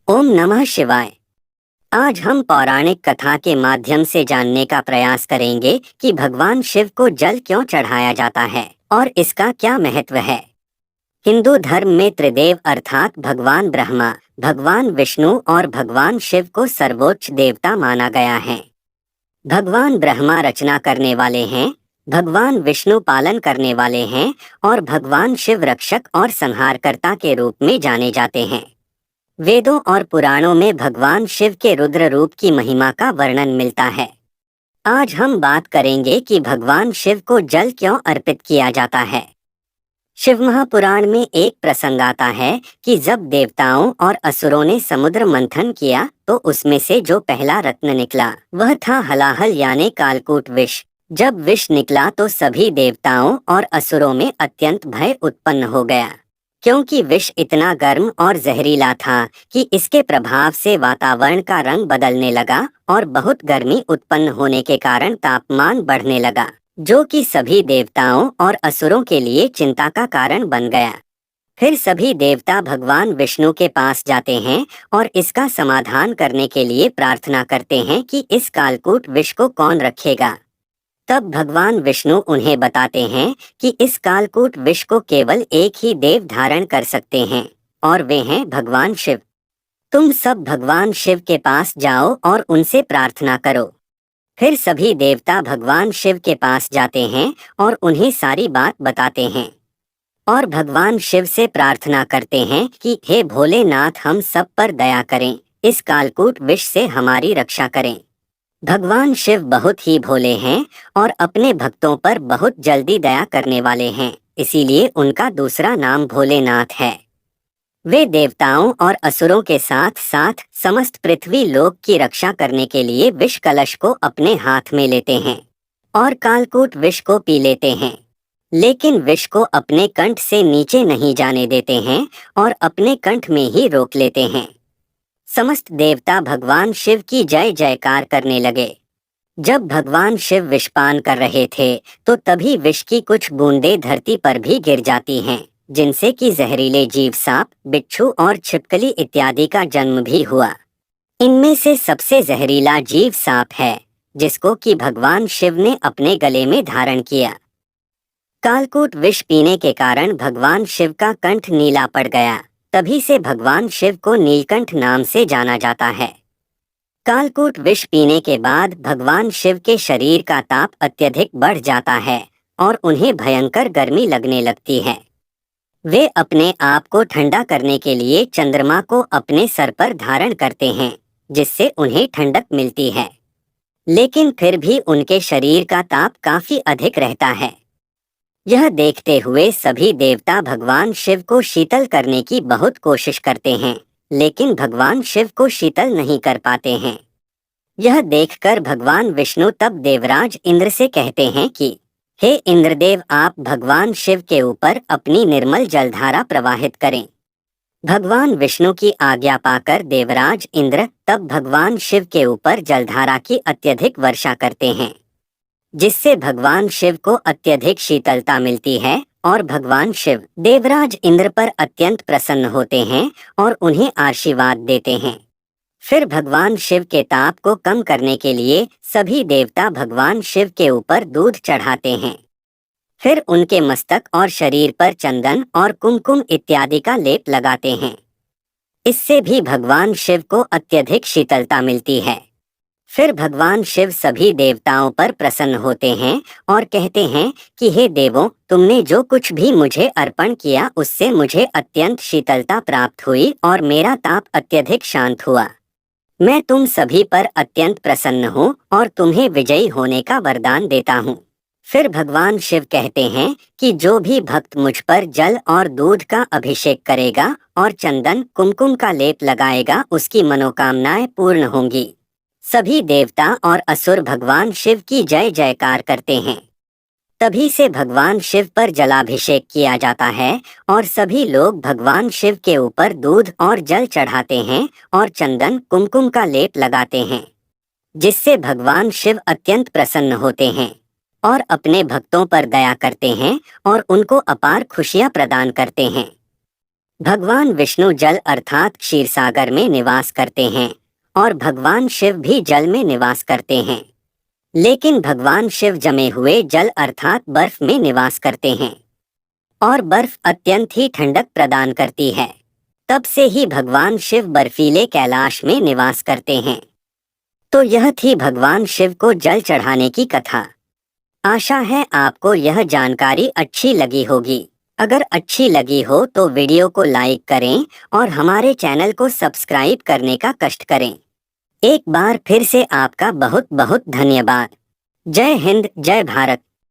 ओम नमः शिवाय। आज हम पौराणिक कथा के माध्यम से जानने का प्रयास करेंगे कि भगवान शिव को जल क्यों चढ़ाया जाता है और इसका क्या महत्व है। हिंदू धर्म में त्रिदेव अर्थात भगवान ब्रह्मा, भगवान विष्णु और भगवान शिव को सर्वोच्च देवता माना गया है। भगवान ब्रह्मा रचना करने वाले हैं, भगवान विष्णु पालन करने वाले हैं और भगवान शिव रक्षक और संहारकर्ता के रूप में जाने जाते हैं। वेदों और पुराणों में भगवान शिव के रुद्र रूप की महिमा का वर्णन मिलता है। आज हम बात करेंगे कि भगवान शिव को जल क्यों अर्पित किया जाता है। शिव महापुराण में एक प्रसंग आता है कि जब देवताओं और असुरों ने समुद्र मंथन किया तो उसमें से जो पहला रत्न निकला वह था हलाहल यानी कालकूट विष। जब विष निकला तो सभी देवताओं और असुरों में अत्यंत भय उत्पन्न हो गया, क्योंकि विष इतना गर्म और जहरीला था कि इसके प्रभाव से वातावरण का रंग बदलने लगा और बहुत गर्मी उत्पन्न होने के कारण तापमान बढ़ने लगा, जो कि सभी देवताओं और असुरों के लिए चिंता का कारण बन गया। फिर सभी देवता भगवान विष्णु के पास जाते हैं और इसका समाधान करने के लिए प्रार्थना करते हैं कि इस कालकूट विष को कौन रखेगा। तब भगवान विष्णु उन्हें बताते हैं कि इस कालकूट विष को केवल एक ही देव धारण कर सकते हैं और वे हैं भगवान शिव। तुम सब भगवान शिव के पास जाओ और उनसे प्रार्थना करो। फिर सभी देवता भगवान शिव के पास जाते हैं और उन्हें सारी बात बताते हैं और भगवान शिव से प्रार्थना करते हैं कि हे भोलेनाथ, हम सब पर दया करें, इस कालकूट विष से हमारी रक्षा करें। भगवान शिव बहुत ही भोले हैं और अपने भक्तों पर बहुत जल्दी दया करने वाले हैं, इसीलिए उनका दूसरा नाम भोलेनाथ है। वे देवताओं और असुरों के साथ साथ समस्त पृथ्वी लोक की रक्षा करने के लिए विष कलश को अपने हाथ में लेते हैं और कालकूट विष को पी लेते हैं, लेकिन विष को अपने कंठ से नीचे नहीं जाने देते हैं और अपने कंठ में ही रोक लेते हैं। समस्त देवता भगवान शिव की जय जयकार करने लगे। जब भगवान शिव विषपान कर रहे थे तो तभी विष की कुछ बूंदें धरती पर भी गिर जाती हैं, जिनसे कि जहरीले जीव सांप, बिच्छू और छिपकली इत्यादि का जन्म भी हुआ। इनमें से सबसे जहरीला जीव सांप है, जिसको कि भगवान शिव ने अपने गले में धारण किया। कालकूट विष पीने के कारण भगवान शिव का कंठ नीला पड़ गया, तभी से भगवान शिव को नीलकंठ नाम से जाना जाता है। कालकूट विष पीने के बाद भगवान शिव के शरीर का ताप अत्यधिक बढ़ जाता है और उन्हें भयंकर गर्मी लगने लगती है। वे अपने आप को ठंडा करने के लिए चंद्रमा को अपने सर पर धारण करते हैं, जिससे उन्हें ठंडक मिलती है, लेकिन फिर भी उनके शरीर का ताप काफी अधिक रहता है। यह देखते हुए सभी देवता भगवान शिव को शीतल करने की बहुत कोशिश करते हैं, लेकिन भगवान शिव को शीतल नहीं कर पाते हैं। यह देखकर भगवान विष्णु तब देवराज इंद्र से कहते हैं कि हे इंद्रदेव, आप भगवान शिव के ऊपर अपनी निर्मल जलधारा प्रवाहित करें। भगवान विष्णु की आज्ञा पाकर देवराज इंद्र तब भगवान शिव के ऊपर जलधारा की अत्यधिक वर्षा करते हैं, जिससे भगवान शिव को अत्यधिक शीतलता मिलती है और भगवान शिव देवराज इंद्र पर अत्यंत प्रसन्न होते हैं और उन्हें आशीर्वाद देते हैं। फिर भगवान शिव के ताप को कम करने के लिए सभी देवता भगवान शिव के ऊपर दूध चढ़ाते हैं। फिर उनके मस्तक और शरीर पर चंदन और कुमकुम इत्यादि का लेप लगाते हैं। इससे भी भगवान शिव को अत्यधिक शीतलता मिलती है। फिर भगवान शिव सभी देवताओं पर प्रसन्न होते हैं और कहते हैं कि हे देवों, तुमने जो कुछ भी मुझे अर्पण किया उससे मुझे अत्यंत शीतलता प्राप्त हुई और मेरा ताप अत्यधिक शांत हुआ। मैं तुम सभी पर अत्यंत प्रसन्न हूँ और तुम्हें विजयी होने का वरदान देता हूँ। फिर भगवान शिव कहते हैं कि जो भी भक्त मुझ पर जल और दूध का अभिषेक करेगा और चंदन कुमकुम का लेप लगाएगा, उसकी मनोकामनाएं पूर्ण होंगी। सभी देवता और असुर भगवान शिव की जय जयकार करते हैं। तभी से भगवान शिव पर जलाभिषेक किया जाता है और सभी लोग भगवान शिव के ऊपर दूध और जल चढ़ाते हैं और चंदन कुमकुम का लेप लगाते हैं, जिससे भगवान शिव अत्यंत प्रसन्न होते हैं और अपने भक्तों पर दया करते हैं और उनको अपार खुशियां प्रदान करते हैं। भगवान विष्णु जल अर्थात क्षीर सागर में निवास करते हैं और भगवान शिव भी जल में निवास करते हैं। लेकिन भगवान शिव जमे हुए जल अर्थात बर्फ में निवास करते हैं और बर्फ अत्यंत ही ठंडक प्रदान करती है। तब से ही भगवान शिव बर्फीले कैलाश में निवास करते हैं। तो यह थी भगवान शिव को जल चढ़ाने की कथा। आशा है आपको यह जानकारी अच्छी लगी होगी। अगर अच्छी लगी हो तो वीडियो को लाइक करें और हमारे चैनल को सब्सक्राइब करने का कष्ट करें। एक बार फिर से आपका बहुत बहुत धन्यवाद। जय हिंद, जय भारत।